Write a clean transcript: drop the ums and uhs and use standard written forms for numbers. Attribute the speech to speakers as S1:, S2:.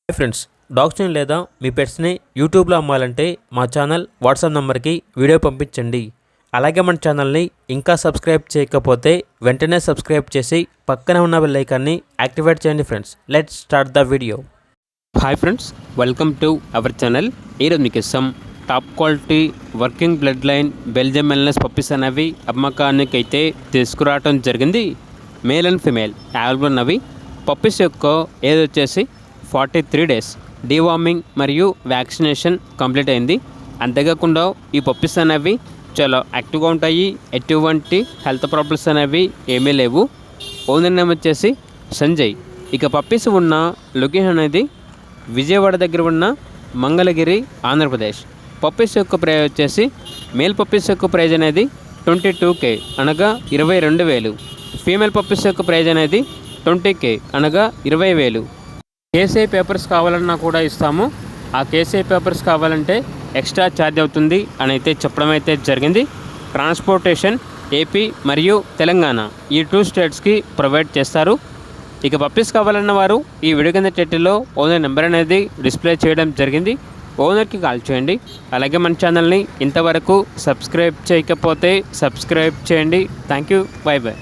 S1: Hi friends, డాగ్స్ని లేదా మీ పెట్స్ని యూట్యూబ్లో అమ్మాలంటే మా ఛానల్ వాట్సాప్ నెంబర్కి వీడియో పంపించండి. అలాగే మన ఛానల్ని ఇంకా సబ్స్క్రైబ్ చేయకపోతే వెంటనే సబ్స్క్రైబ్ చేసి పక్కనే ఉన్న బెల్ ఐకాన్ని యాక్టివేట్ చేయండి. Friends, let's start the video. Hi friends, welcome to our channel. ఈరోజు మీకు ఇస్తాం top quality working blood line Belgium Malinois puppies అనేవి అమ్మకానికి అయితే తీసుకురావడం జరిగింది. మేల్ అండ్ ఫిమేల్ అవైలబుల్ ఉన్నవి. పప్పీస్ యొక్క ఏజ్ వచ్చేసి 43 days డీవార్మింగ్ మరియు వ్యాక్సినేషన్ కంప్లీట్ అయింది. అంతేకాకుండా ఈ పప్పీస్ అనేవి చాలా యాక్టివ్గా ఉంటాయి. ఎటువంటి హెల్త్ ప్రాబ్లమ్స్ అనేవి ఏమీ లేవు. ఓనర్ నేమ్ వచ్చేసి సంజయ్. ఇక పప్పీస్ ఉన్న లొకేషన్ అనేది విజయవాడ దగ్గర ఉన్న మంగళగిరి, ఆంధ్రప్రదేశ్. పప్పీస్ యొక్క ప్రైజ్ వచ్చేసి మేల్ పప్పీస్ యొక్క ప్రైజ్ అనేది 22K అనగా 22,000. ఫీమేల్ పప్పీస్ యొక్క ప్రైజ్ అనేది 20K అనగా 20,000. కేసీఐ పేపర్స్ కావాలన్నా కూడా ఇస్తాము. ఆ కేసీఐ పేపర్స్ కావాలంటే ఎక్స్ట్రా ఛార్జ్ అవుతుంది అని అయితే చెప్పడం అయితే జరిగింది. ట్రాన్స్పోర్టేషన్ ఏపీ మరియు తెలంగాణ ఈ 2 స్టేట్స్కి ప్రొవైడ్ చేస్తారు. ఇక పప్పీస్ కావాలన్న వారు ఈ వీడియో కింద టైటిల్లో ఓనర్ నెంబర్ అనేది డిస్ప్లే చేయడం జరిగింది. ఓనర్కి కాల్ చేయండి. అలాగే మన ఛానల్ని ఇంతవరకు సబ్స్క్రైబ్ చేయకపోతే సబ్స్క్రైబ్ చేయండి. Thank you. By by.